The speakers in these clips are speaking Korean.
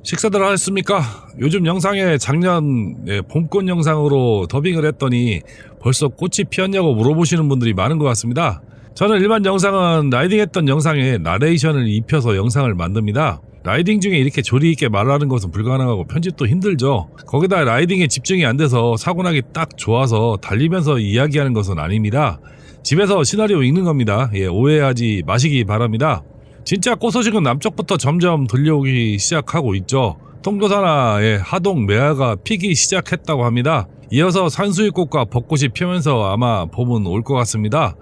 식사들 하셨습니까? 요즘 영상에 작년 봄꽃 영상으로 더빙을 했더니 벌써 꽃이 피었냐고 물어보시는 분들이 많은 것 같습니다. 저는 일반 영상은 라이딩했던 영상에 나레이션을 입혀서 영상을 만듭니다. 라이딩 중에 이렇게 조리 있게 말하는 것은 불가능하고 편집도 힘들죠. 거기다 라이딩에 집중이 안 돼서 사고나기 딱 좋아서 달리면서 이야기하는 것은 아닙니다. 집에서 시나리오 읽는 겁니다. 오해하지 마시기 바랍니다. 진짜 꽃소식은 남쪽부터 점점 들려오기 시작하고 있죠. 통도사나의 하동 매화가 피기 시작했다고 합니다. 이어서 산수유꽃과 벚꽃이 피면서 아마 봄은 올 것 같습니다.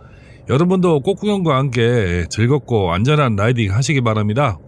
여러분도 꽃구경과 함께 즐겁고 안전한 라이딩 하시기 바랍니다.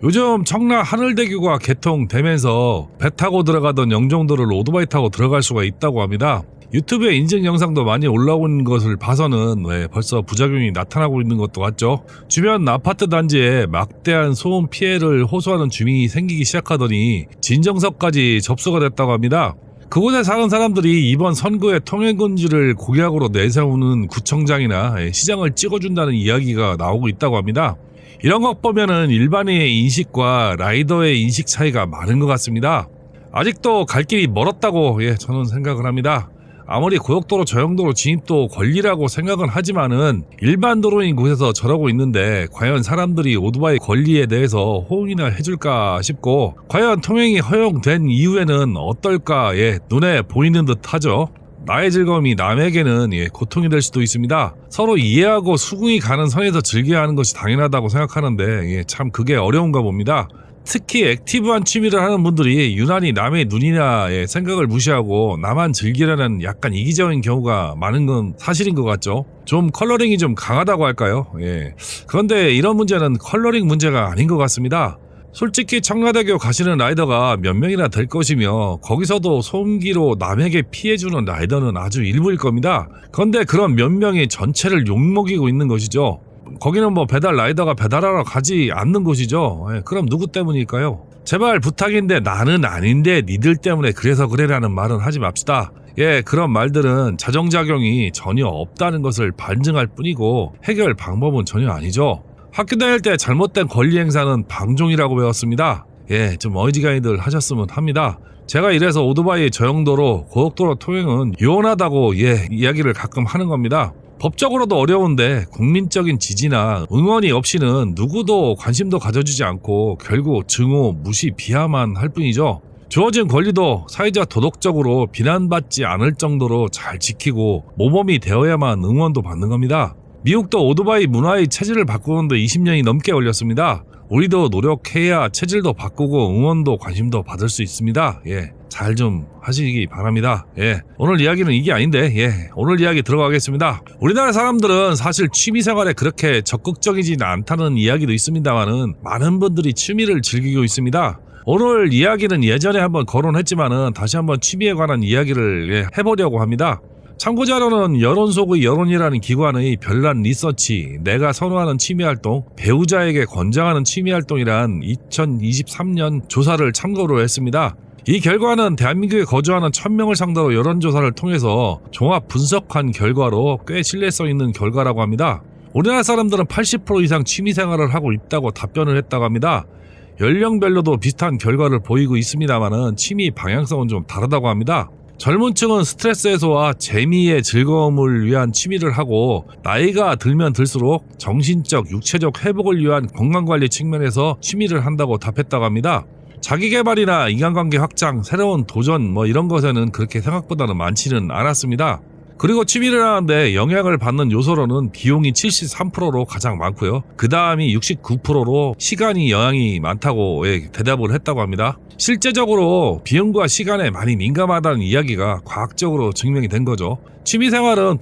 요즘 청라 하늘대교가 개통되면서 배 타고 들어가던 영종도를 오토바이 타고 들어갈 수가 있다고 합니다. 유튜브에 인증 영상도 많이 올라오는 것을 봐서는 벌써 부작용이 나타나고 있는 것도 같죠. 주변 아파트 단지에 막대한 소음 피해를 호소하는 주민이 생기기 시작하더니 진정서까지 접수가 됐다고 합니다. 그곳에 사는 사람들이 이번 선거의 통행금지를 공약으로 내세우는 구청장이나 시장을 찍어준다는 이야기가 나오고 있다고 합니다. 이런 것 보면은 일반인의 인식과 라이더의 인식 차이가 많은 것 같습니다. 아직도 갈 길이 멀었다고 저는 생각을 합니다. 아무리 고속도로 저용도로 진입도 권리라고 생각은 하지만은 일반 도로인 곳에서 저러고 있는데 과연 사람들이 오토바이 권리에 대해서 호응이나 해줄까 싶고, 과연 통행이 허용된 이후에는 어떨까 눈에 보이는 듯 하죠. 나의 즐거움이 남에게는 고통이 될 수도 있습니다. 서로 이해하고 수긍이 가는 선에서 즐겨야 하는 것이 당연하다고 생각하는데 참 그게 어려운가 봅니다. 특히 액티브한 취미를 하는 분들이 유난히 남의 눈이나 생각을 무시하고 나만 즐기려는 약간 이기적인 경우가 많은 건 사실인 것 같죠. 좀 컬러링이 좀 강하다고 할까요? 그런데 이런 문제는 컬러링 문제가 아닌 것 같습니다. 솔직히 청라대교 가시는 라이더가 몇 명이나 될 것이며 거기서도 소음기로 남에게 피해주는 라이더는 아주 일부일 겁니다. 그런데 그런 몇 명이 전체를 욕먹이고 있는 것이죠. 거기는 배달 라이더가 배달하러 가지 않는 곳이죠. 그럼 누구 때문일까요? 제발 부탁인데 나는 아닌데 니들 때문에 그래서 그래라는 말은 하지 맙시다. 그런 말들은 자정작용이 전혀 없다는 것을 반증할 뿐이고 해결 방법은 전혀 아니죠. 학교 다닐 때 잘못된 권리 행사는 방종이라고 배웠습니다. 좀 어지간히들 하셨으면 합니다. 제가 이래서 오토바이 저용도로 고속도로 통행은 요원하다고 이야기를 가끔 하는 겁니다. 법적으로도 어려운데 국민적인 지지나 응원이 없이는 누구도 관심도 가져주지 않고 결국 증오, 무시, 비하만 할 뿐이죠. 주어진 권리도 사회적 도덕적으로 비난받지 않을 정도로 잘 지키고 모범이 되어야만 응원도 받는 겁니다. 미국도 오토바이 문화의 체질을 바꾸는데 20년이 넘게 걸렸습니다. 우리도 노력해야 체질도 바꾸고 응원도 관심도 받을 수 있습니다. 잘 좀 하시기 바랍니다. 오늘 이야기는 이게 아닌데 오늘 이야기 들어가겠습니다. 우리나라 사람들은 사실 취미생활에 그렇게 적극적이지는 않다는 이야기도 있습니다만은 많은 분들이 취미를 즐기고 있습니다. 오늘 이야기는 예전에 한번 거론했지만은 다시 한번 취미에 관한 이야기를 해보려고 합니다. 참고자료는 여론소의 여론이라는 기관의 별난 리서치, 내가 선호하는 취미활동, 배우자에게 권장하는 취미활동이란 2023년 조사를 참고로 했습니다. 이 결과는 대한민국에 거주하는 1000명을 상대로 여론조사를 통해서 종합 분석한 결과로 꽤 신뢰성 있는 결과라고 합니다. 우리나라 사람들은 80% 이상 취미생활을 하고 있다고 답변을 했다고 합니다. 연령별로도 비슷한 결과를 보이고 있습니다만은 취미 방향성은 좀 다르다고 합니다. 젊은 층은 스트레스 해소와 재미의 즐거움을 위한 취미를 하고, 나이가 들면 들수록 정신적, 육체적 회복을 위한 건강관리 측면에서 취미를 한다고 답했다고 합니다. 자기개발이나 인간관계 확장, 새로운 도전 이런 것에는 그렇게 생각보다는 많지는 않았습니다. 그리고 취미를 하는데 영향을 받는 요소로는 비용이 73%로 가장 많고요. 그 다음이 69%로 시간이 영향이 많다고 대답을 했다고 합니다. 실제적으로 비용과 시간에 많이 민감하다는 이야기가 과학적으로 증명이 된 거죠. 취미생활은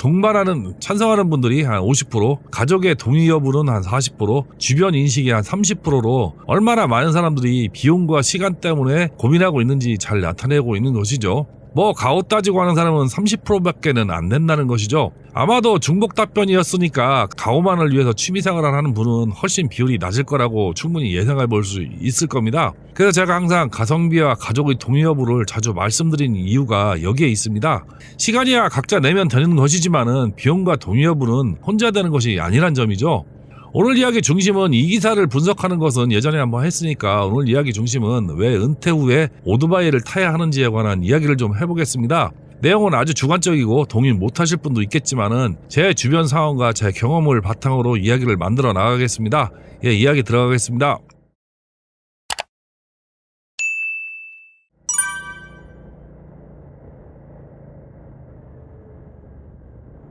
찬성하는 분들이 한 50%, 가족의 동의 여부는 한 40%, 주변 인식이 한 30%로 얼마나 많은 사람들이 비용과 시간 때문에 고민하고 있는지 잘 나타내고 있는 것이죠. 가오 따지고 하는 사람은 30%밖에는 안 된다는 것이죠. 아마도 중복 답변이었으니까 가오만을 위해서 취미생활을 하는 분은 훨씬 비율이 낮을 거라고 충분히 예상해 볼 수 있을 겁니다. 그래서 제가 항상 가성비와 가족의 동의 여부를 자주 말씀드리는 이유가 여기에 있습니다. 시간이야 각자 내면 되는 것이지만은 비용과 동의 여부는 혼자 되는 것이 아니란 점이죠. 오늘 이야기 중심은 이 기사를 분석하는 것은 예전에 한번 했으니까 오늘 이야기 중심은 왜 은퇴 후에 오토바이를 타야 하는지에 관한 이야기를 좀 해보겠습니다. 내용은 아주 주관적이고 동의 못하실 분도 있겠지만은 제 주변 상황과 제 경험을 바탕으로 이야기를 만들어 나가겠습니다. 예, 이야기 들어가겠습니다.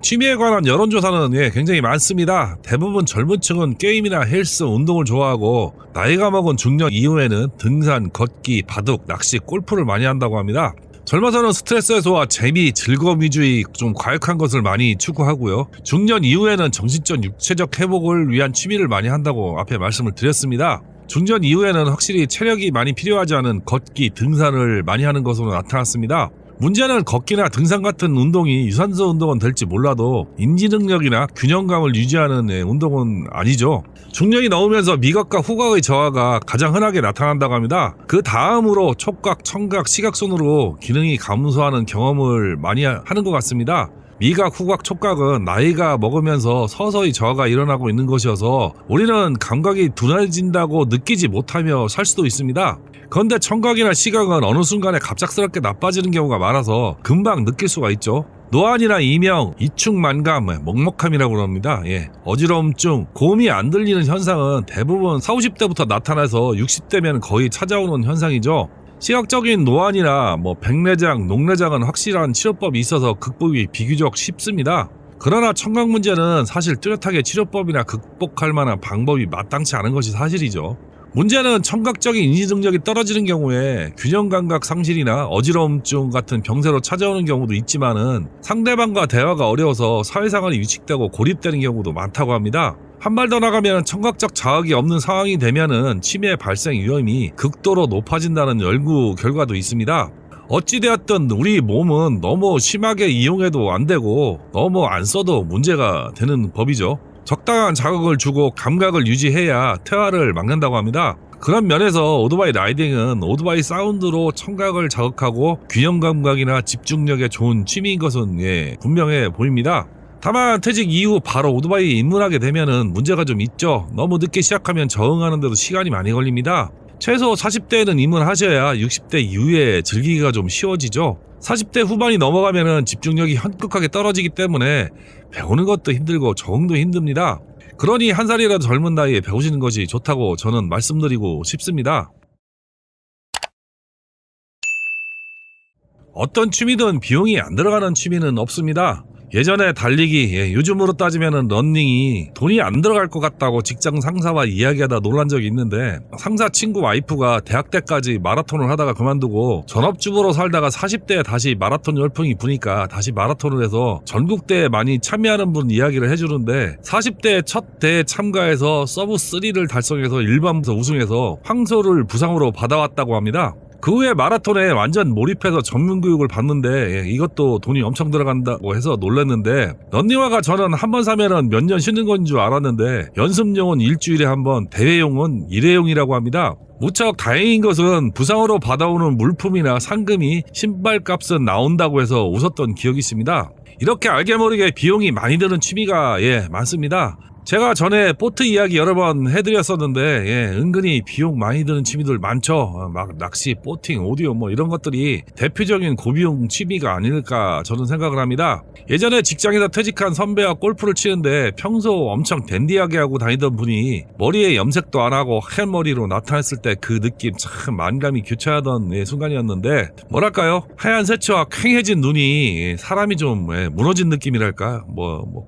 취미에 관한 여론조사는 굉장히 많습니다. 대부분 젊은 층은 게임이나 헬스, 운동을 좋아하고 나이가 먹은 중년 이후에는 등산, 걷기, 바둑, 낚시, 골프를 많이 한다고 합니다. 젊어서는 스트레스 해소와 재미, 즐거움 위주의 좀 과격한 것을 많이 추구하고요. 중년 이후에는 정신적, 육체적 회복을 위한 취미를 많이 한다고 앞에 말씀을 드렸습니다. 중년 이후에는 확실히 체력이 많이 필요하지 않은 걷기, 등산을 많이 하는 것으로 나타났습니다. 문제는 걷기나 등산 같은 운동이 유산소 운동은 될지 몰라도 인지 능력이나 균형감을 유지하는 운동은 아니죠. 중년이 넘으면서 미각과 후각의 저하가 가장 흔하게 나타난다고 합니다. 그 다음으로 촉각, 청각, 시각순으로 기능이 감소하는 경험을 많이 하는 것 같습니다. 미각, 후각, 촉각은 나이가 먹으면서 서서히 저하가 일어나고 있는 것이어서 우리는 감각이 둔해진다고 느끼지 못하며 살 수도 있습니다. 그런데 청각이나 시각은 어느 순간에 갑작스럽게 나빠지는 경우가 많아서 금방 느낄 수가 있죠. 노안이나 이명, 이충만감, 먹먹함이라고 합니다. 어지러움증, 고음이 안 들리는 현상은 대부분 40, 50대부터 나타나서 60대면 거의 찾아오는 현상이죠. 시각적인 노안이나 백내장, 녹내장은 확실한 치료법이 있어서 극복이 비교적 쉽습니다. 그러나 청각 문제는 사실 뚜렷하게 치료법이나 극복할 만한 방법이 마땅치 않은 것이 사실이죠. 문제는 청각적인 인지 능력이 떨어지는 경우에 균형 감각 상실이나 어지러움증 같은 병세로 찾아오는 경우도 있지만은 상대방과 대화가 어려워서 사회생활이 위축되고 고립되는 경우도 많다고 합니다. 한 발 더 나가면 청각적 자극이 없는 상황이 되면은 치매 발생 위험이 극도로 높아진다는 연구 결과도 있습니다. 어찌되었든 우리 몸은 너무 심하게 이용해도 안 되고 너무 안 써도 문제가 되는 법이죠. 적당한 자극을 주고 감각을 유지해야 퇴화를 막는다고 합니다. 그런 면에서 오토바이 라이딩은 오토바이 사운드로 청각을 자극하고 균형 감각이나 집중력에 좋은 취미인 것은 분명해 보입니다. 다만 퇴직 이후 바로 오토바이에 입문하게 되면은 문제가 좀 있죠. 너무 늦게 시작하면 적응하는데도 시간이 많이 걸립니다. 최소 40대에는 입문하셔야 60대 이후에 즐기기가 좀 쉬워지죠. 40대 후반이 넘어가면은 집중력이 현격하게 떨어지기 때문에 배우는 것도 힘들고 적응도 힘듭니다. 그러니 한 살이라도 젊은 나이에 배우시는 것이 좋다고 저는 말씀드리고 싶습니다. 어떤 취미든 비용이 안 들어가는 취미는 없습니다. 예전에 달리기, 요즘으로 따지면은 러닝이 돈이 안 들어갈 것 같다고 직장 상사와 이야기하다 놀란 적이 있는데 상사 친구 와이프가 대학 때까지 마라톤을 하다가 그만두고 전업주부로 살다가 40대에 다시 마라톤 열풍이 부니까 다시 마라톤을 해서 전국대회에 많이 참여하는 분 이야기를 해주는데 40대 첫 대회 참가해서 서브 3를 달성해서 일반부에서 우승해서 황소를 부상으로 받아왔다고 합니다. 그 후에 마라톤에 완전 몰입해서 전문 교육을 받는데 이것도 돈이 엄청 들어간다고 해서 놀랐는데 런닝화가 저는 한 번 사면은 몇 년 쉬는 건 줄 알았는데 연습용은 일주일에 한 번, 대회용은 일회용이라고 합니다. 무척 다행인 것은 부상으로 받아오는 물품이나 상금이 신발값은 나온다고 해서 웃었던 기억이 있습니다. 이렇게 알게 모르게 비용이 많이 드는 취미가 많습니다. 제가 전에 보트 이야기 여러 번 해드렸었는데 은근히 비용 많이 드는 취미들 많죠. 막 낚시, 보팅, 오디오 이런 것들이 대표적인 고비용 취미가 아닐까 저는 생각을 합니다. 예전에 직장에서 퇴직한 선배와 골프를 치는데 평소 엄청 댄디하게 하고 다니던 분이 머리에 염색도 안 하고 하얀 머리로 나타났을 때 그 느낌 참 만감이 교차하던 순간이었는데 뭐랄까요, 하얀 새치와 퀭해진 눈이 사람이 좀 무너진 느낌이랄까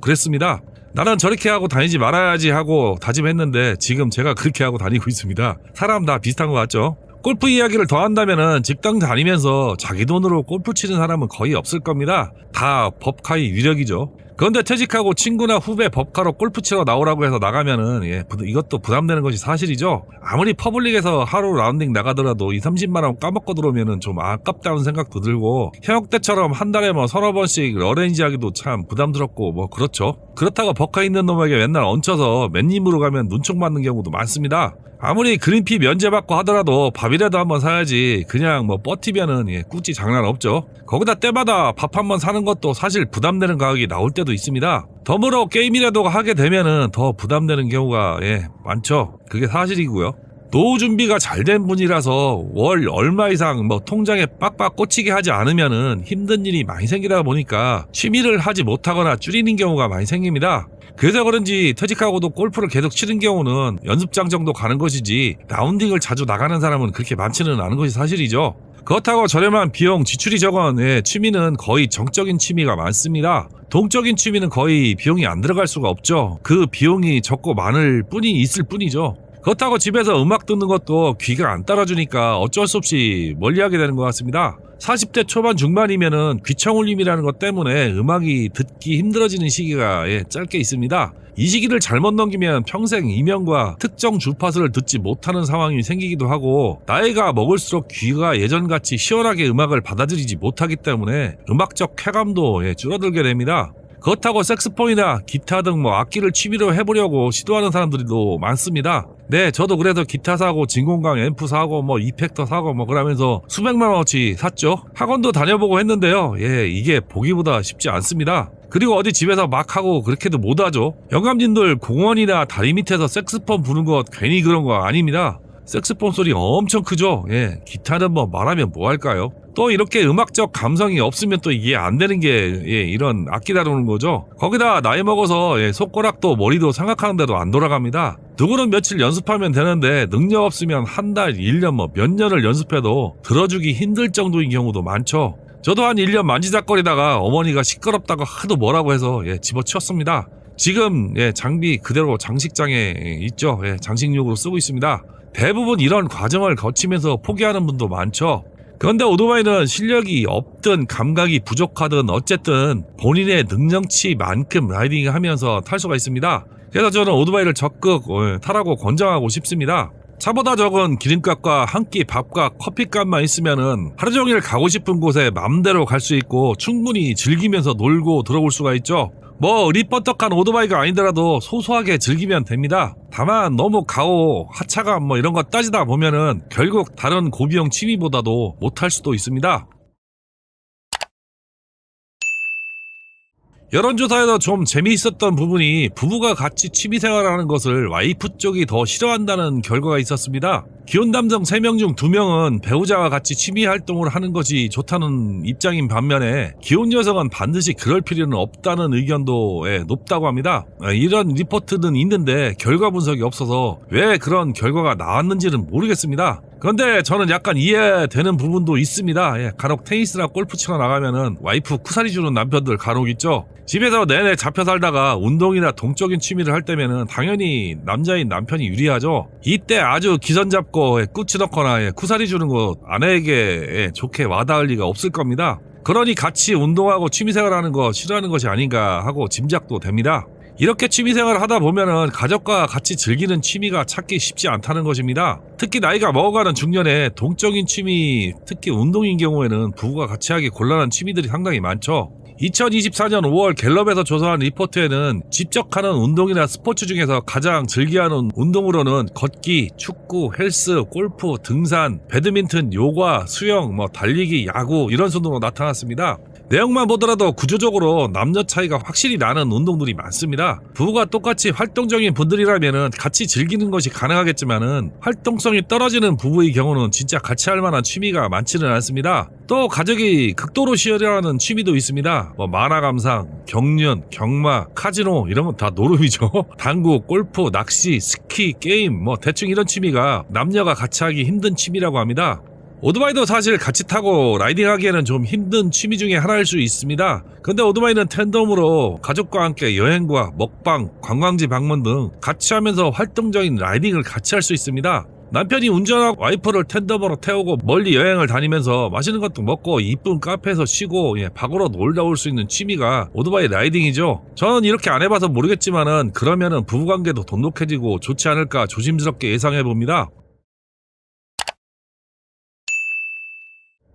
그랬습니다. 나는 저렇게 하고 다니지 말아야지 하고 다짐했는데 지금 제가 그렇게 하고 다니고 있습니다. 사람 다 비슷한 것 같죠? 골프 이야기를 더 한다면은 직장 다니면서 자기 돈으로 골프 치는 사람은 거의 없을 겁니다. 다 법카의 위력이죠. 그런데 퇴직하고 친구나 후배 법카로 골프 치러 나오라고 해서 나가면은 이것도 부담되는 것이 사실이죠. 아무리 퍼블릭에서 하루 라운딩 나가더라도 20-30만원 까먹고 들어오면은 좀 아깝다는 생각도 들고 현역 때처럼 한 달에 서너 번씩 어레인지 하기도 참 부담스럽고 그렇죠. 그렇다고 법카 있는 놈에게 맨날 얹혀서 맨입으로 가면 눈총 맞는 경우도 많습니다. 아무리 그린피 면제받고 하더라도 밥이라도 한번 사야지 그냥 버티면은 꾸찌 장난 없죠. 거기다 때마다 밥 한번 사는 것도 사실 부담되는 가격이 나올 때도 때도 있습니다. 덤으로 게임이라도 하게 되면은 더 부담되는 경우가 많죠. 그게 사실이고요. 노후 준비가 잘 된 분이라서 월 얼마 이상 통장에 빡빡 꽂히게 하지 않으면은 힘든 일이 많이 생기다 보니까 취미를 하지 못하거나 줄이는 경우가 많이 생깁니다. 그래서 그런지 퇴직하고도 골프를 계속 치는 경우는 연습장 정도 가는 것이지 라운딩을 자주 나가는 사람은 그렇게 많지는 않은 것이 사실이죠. 그렇다고 저렴한 비용 지출이 적은 취미는 거의 정적인 취미가 많습니다. 동적인 취미는 거의 비용이 안 들어갈 수가 없죠. 그 비용이 적고 많을 뿐이 있을 뿐이죠. 그렇다고 집에서 음악 듣는 것도 귀가 안 따라주니까 어쩔 수 없이 멀리하게 되는 것 같습니다. 40대 초반 중반이면은 귀청울림이라는 것 때문에 음악이 듣기 힘들어지는 시기가 짧게 있습니다. 이 시기를 잘못 넘기면 평생 이명과 특정 주파수를 듣지 못하는 상황이 생기기도 하고, 나이가 먹을수록 귀가 예전같이 시원하게 음악을 받아들이지 못하기 때문에 음악적 쾌감도 줄어들게 됩니다. 그렇다고 색스폰이나 기타 등 악기를 취미로 해보려고 시도하는 사람들도 많습니다. 네, 저도 그래서 기타 사고 진공광 앰프 사고 이펙터 사고 그러면서 수백만 원어치 샀죠. 학원도 다녀보고 했는데요. 이게 보기보다 쉽지 않습니다. 그리고 어디 집에서 막 하고 그렇게도 못하죠. 영감님들 공원이나 다리 밑에서 색스폰 부는 것 괜히 그런 거 아닙니다. 색스폰 소리 엄청 크죠. 기타는 말하면 뭐할까요. 또 이렇게 음악적 감성이 없으면 또 이게 안 되는 게 이런 악기 다루는 거죠. 거기다 나이 먹어서 손가락도 머리도 생각하는데도 안 돌아갑니다. 누구는 며칠 연습하면 되는데 능력 없으면 한 달, 1년 몇 년을 연습해도 들어주기 힘들 정도인 경우도 많죠. 저도 한 1년 만지작거리다가 어머니가 시끄럽다고 하도 뭐라고 해서 집어치웠습니다. 지금 장비 그대로 장식장에 있죠. 장식용으로 쓰고 있습니다. 대부분 이런 과정을 거치면서 포기하는 분도 많죠. 그런데 오토바이는 실력이 없든 감각이 부족하든 어쨌든 본인의 능력치만큼 라이딩하면서 탈 수가 있습니다. 그래서 저는 오토바이를 적극 타라고 권장하고 싶습니다. 차보다 적은 기름값과 한 끼 밥과 커피값만 있으면은 하루 종일 가고 싶은 곳에 마음대로 갈 수 있고 충분히 즐기면서 놀고 들어올 수가 있죠. 리퍼떡한 오토바이가 아니더라도 소소하게 즐기면 됩니다. 다만 너무 가오, 하차감 이런 거 따지다 보면은 결국 다른 고비용 취미보다도 못할 수도 있습니다. 여론조사에서 좀 재미있었던 부분이 부부가 같이 취미생활을 하는 것을 와이프 쪽이 더 싫어한다는 결과가 있었습니다. 기혼 남성 3명 중 2명은 배우자와 같이 취미활동을 하는 것이 좋다는 입장인 반면에 기혼 여성은 반드시 그럴 필요는 없다는 의견도 높다고 합니다. 이런 리포트는 있는데 결과 분석이 없어서 왜 그런 결과가 나왔는지는 모르겠습니다. 그런데 저는 약간 이해되는 부분도 있습니다. 간혹 테니스나 골프 치러 나가면은 와이프 쿠사리 주는 남편들 간혹 있죠. 집에서 내내 잡혀 살다가 운동이나 동적인 취미를 할 때면은 당연히 남자인 남편이 유리하죠. 이때 아주 기선 잡고 꾸치 넣거나 쿠사리 주는 거 아내에게 좋게 와닿을 리가 없을 겁니다. 그러니 같이 운동하고 취미생활하는 거 싫어하는 것이 아닌가 하고 짐작도 됩니다. 이렇게 취미생활을 하다 보면은 가족과 같이 즐기는 취미가 찾기 쉽지 않다는 것입니다. 특히 나이가 먹어가는 중년에 동적인 취미, 특히 운동인 경우에는 부부가 같이 하기 곤란한 취미들이 상당히 많죠. 2024년 5월 갤럽에서 조사한 리포트에는 집적하는 운동이나 스포츠 중에서 가장 즐겨하는 운동으로는 걷기, 축구, 헬스, 골프, 등산, 배드민턴, 요가, 수영, 달리기, 야구 이런 순으로 나타났습니다. 내용만 보더라도 구조적으로 남녀 차이가 확실히 나는 운동들이 많습니다. 부부가 똑같이 활동적인 분들이라면 같이 즐기는 것이 가능하겠지만은 활동성이 떨어지는 부부의 경우는 진짜 같이 할 만한 취미가 많지는 않습니다. 또 가족이 극도로 싫어하는 취미도 있습니다. 만화 감상, 경륜, 경마, 카지노 이런 건 다 노름이죠. 당구, 골프, 낚시, 스키, 게임 대충 이런 취미가 남녀가 같이 하기 힘든 취미라고 합니다. 오토바이도 사실 같이 타고 라이딩하기에는 좀 힘든 취미 중에 하나일 수 있습니다. 근데 오토바이는 탠덤으로 가족과 함께 여행과 먹방, 관광지 방문 등 같이 하면서 활동적인 라이딩을 같이 할 수 있습니다. 남편이 운전하고 와이프를 탠덤으로 태우고 멀리 여행을 다니면서 맛있는 것도 먹고 이쁜 카페에서 쉬고 밖으로 놀다 올 수 있는 취미가 오토바이 라이딩이죠. 저는 이렇게 안 해봐서 모르겠지만은 그러면은 부부관계도 돈독해지고 좋지 않을까 조심스럽게 예상해봅니다.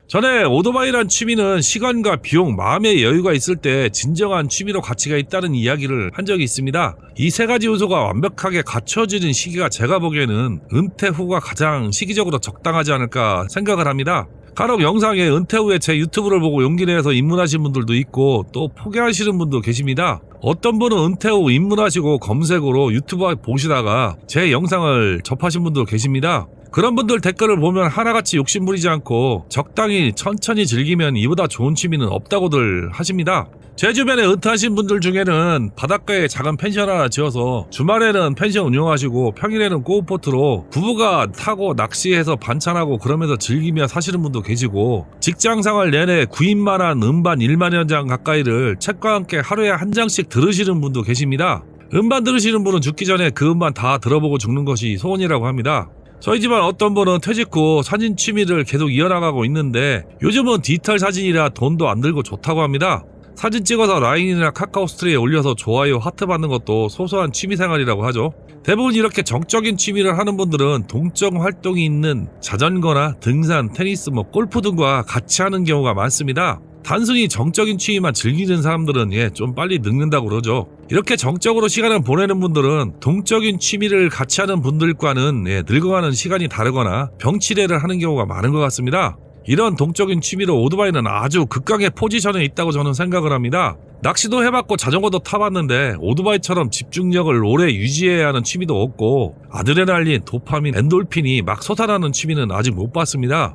전에 오토바이란 취미는 시간과 비용, 마음의 여유가 있을 때 진정한 취미로 가치가 있다는 이야기를 한 적이 있습니다. 이 세 가지 요소가 완벽하게 갖춰지는 시기가 제가 보기에는 은퇴 후가 가장 시기적으로 적당하지 않을까 생각을 합니다. 간혹 영상에 은퇴 후에 제 유튜브를 보고 용기 내서 입문하신 분들도 있고 또 포기하시는 분도 계십니다. 어떤 분은 은퇴 후 입문하시고 검색으로 유튜브 보시다가 제 영상을 접하신 분도 계십니다. 그런 분들 댓글을 보면 하나같이 욕심부리지 않고 적당히 천천히 즐기면 이보다 좋은 취미는 없다고들 하십니다. 제 주변에 은퇴하신 분들 중에는 바닷가에 작은 펜션 하나 지어서 주말에는 펜션 운영하시고 평일에는 고우포트로 부부가 타고 낚시해서 반찬하고 그러면서 즐기며 사시는 분도 계시고 직장생활 내내 구인만한 음반 1만 현장 가까이를 책과 함께 하루에 한 장씩 들으시는 분도 계십니다. 음반 들으시는 분은 죽기 전에 그 음반 다 들어보고 죽는 것이 소원이라고 합니다. 저희 집안 어떤 분은 퇴직 후 사진 취미를 계속 이어나가고 있는데 요즘은 디지털 사진이라 돈도 안 들고 좋다고 합니다. 사진 찍어서 라인이나 카카오 스토리에 올려서 좋아요 하트 받는 것도 소소한 취미생활이라고 하죠. 대부분 이렇게 정적인 취미를 하는 분들은 동적 활동이 있는 자전거나 등산, 테니스, 골프 등과 같이 하는 경우가 많습니다. 단순히 정적인 취미만 즐기는 사람들은 좀 빨리 늙는다고 그러죠. 이렇게 정적으로 시간을 보내는 분들은 동적인 취미를 같이 하는 분들과는 늙어가는 시간이 다르거나 병치레를 하는 경우가 많은 것 같습니다. 이런 동적인 취미로 오토바이는 아주 극강의 포지션에 있다고 저는 생각을 합니다. 낚시도 해봤고 자전거도 타봤는데 오토바이처럼 집중력을 오래 유지해야 하는 취미도 없고 아드레날린, 도파민, 엔돌핀이 막 솟아나는 취미는 아직 못 봤습니다.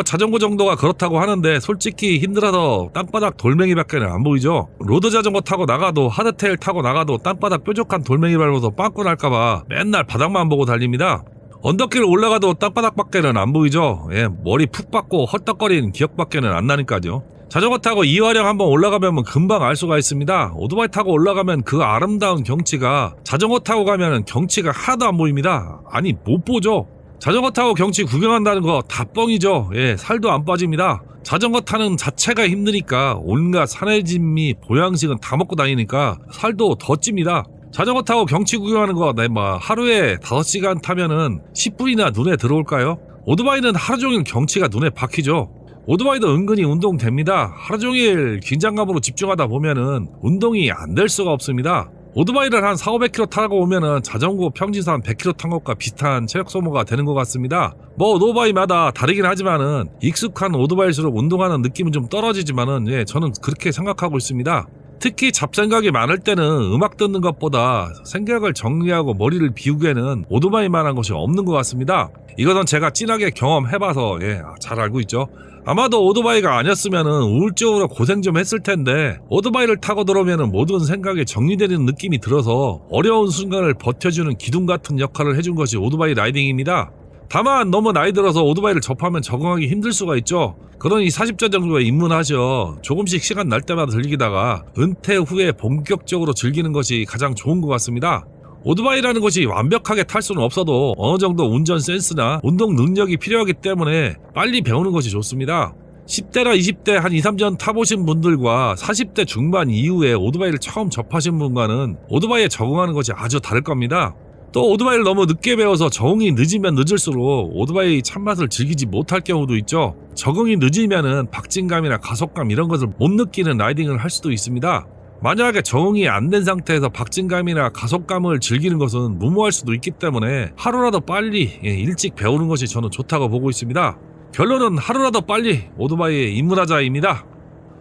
자전거 정도가 그렇다고 하는데 솔직히 힘들어서 땅바닥 돌멩이밖에 안 보이죠. 로드 자전거 타고 나가도 하드테일 타고 나가도 땅바닥 뾰족한 돌멩이 밟아서 빵꾸 날까봐 맨날 바닥만 보고 달립니다. 언덕길 올라가도 땅바닥밖에는 안 보이죠. 머리 푹 박고 헐떡거리는 기억밖에는 안 나니까요. 자전거 타고 이화령 한번 올라가면 금방 알 수가 있습니다. 오토바이 타고 올라가면 그 아름다운 경치가 자전거 타고 가면 경치가 하나도 안 보입니다. 아니 못 보죠. 자전거 타고 경치 구경한다는 거 다 뻥이죠. 살도 안 빠집니다. 자전거 타는 자체가 힘드니까 온갖 산해진미 보양식은 다 먹고 다니니까 살도 더 찝니다. 자전거 타고 경치 구경하는 거 하루에 5시간 타면은 10분이나 눈에 들어올까요? 오토바이는 하루 종일 경치가 눈에 박히죠. 오토바이도 은근히 운동됩니다. 하루 종일 긴장감으로 집중하다 보면은 운동이 안 될 수가 없습니다. 오토바이를 한 400-500km 타고 오면은 자전거 평지에서 한 100km 탄 것과 비슷한 체력 소모가 되는 것 같습니다. 오토바이마다 다르긴 하지만은 익숙한 오토바이일수록 운동하는 느낌은 좀 떨어지지만은 저는 그렇게 생각하고 있습니다. 특히 잡생각이 많을 때는 음악 듣는 것보다 생각을 정리하고 머리를 비우기에는 오토바이만한 것이 없는 것 같습니다. 이것은 제가 진하게 경험해봐서 잘 알고 있죠. 아마도 오토바이가 아니었으면은 우울증으로 고생 좀 했을 텐데 오토바이를 타고 들어오면은 모든 생각이 정리되는 느낌이 들어서 어려운 순간을 버텨주는 기둥 같은 역할을 해준 것이 오토바이 라이딩입니다. 다만 너무 나이 들어서 오토바이를 접하면 적응하기 힘들 수가 있죠. 그러니 40대 정도에 입문하셔 조금씩 시간 날 때마다 즐기다가 은퇴 후에 본격적으로 즐기는 것이 가장 좋은 것 같습니다. 오토바이라는 것이 완벽하게 탈 수는 없어도 어느 정도 운전 센스나 운동 능력이 필요하기 때문에 빨리 배우는 것이 좋습니다. 10대나 20대 한 2, 3년 타보신 분들과 40대 중반 이후에 오토바이를 처음 접하신 분과는 오토바이에 적응하는 것이 아주 다를 겁니다. 또 오토바이를 너무 늦게 배워서 적응이 늦으면 늦을수록 오토바이 참맛을 즐기지 못할 경우도 있죠. 적응이 늦으면은 박진감이나 가속감 이런 것을 못 느끼는 라이딩을 할 수도 있습니다. 만약에 적응이 안 된 상태에서 박진감이나 가속감을 즐기는 것은 무모할 수도 있기 때문에 하루라도 빨리 일찍 배우는 것이 저는 좋다고 보고 있습니다. 결론은 하루라도 빨리 오토바이에 입문하자입니다.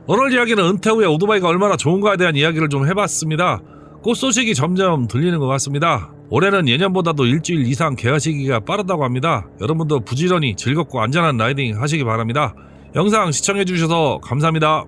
오늘 이야기는 은퇴 후에 오토바이가 얼마나 좋은가에 대한 이야기를 좀 해봤습니다. 꽃 소식이 점점 들리는 것 같습니다. 올해는 예년보다도 일주일 이상 개화 시기가 빠르다고 합니다. 여러분도 부지런히 즐겁고 안전한 라이딩 하시기 바랍니다. 영상 시청해주셔서 감사합니다.